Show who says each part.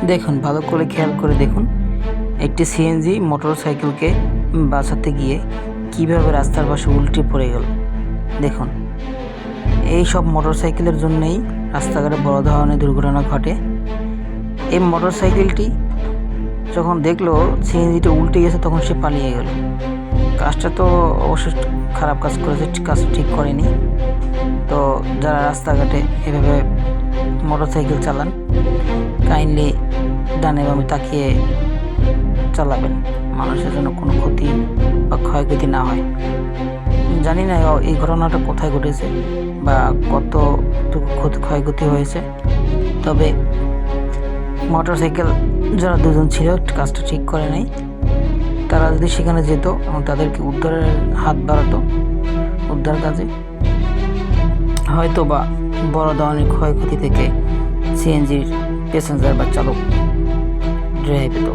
Speaker 1: দেখুন, ভালো করে খেয়াল করে দেখুন, একটি সিএনজি মোটরসাইকেলকে বাঁচাতে গিয়ে কিভাবে রাস্তার পাশে উল্টে পড়ে গেল। দেখুন, এই সব মোটরসাইকেলের জন্যই রাস্তাঘাটে বড় ধরনের দুর্ঘটনা ঘটে। এই মোটরসাইকেলটি যখন দেখলো সিএনজিটা উল্টে গেছে, তখন সে পালিয়ে গেল। কাজটা তো অবশ্যই খারাপ কাজ করেছে, কাজ ঠিক করেনি। তো যারা রাস্তাঘাটে এভাবে মোটরসাইকেল চালান, কাইন্ডলি ডানে বামে তাকিয়ে চালাবেন, মানুষের জন্য কোনো ক্ষতি বা ক্ষয়ক্ষতি না হয়। জানি না এই ঘটনাটা কোথায় ঘটেছে বা কতটুকু ক্ষয়ক্ষতি হয়েছে, তবে মোটরসাইকেল যারা দুজন ছিল কাজটা ঠিক করে নাই। তারা যদি সেখানে যেত এবং তাদেরকে উদ্ধারের হাত বাড়াতো উদ্ধার কাজে, হয়তো বা বড় ধরনের ক্ষয়ক্ষতি থেকে সিএনজির প্যাসেঞ্জার বা চালক রেহাই পেত।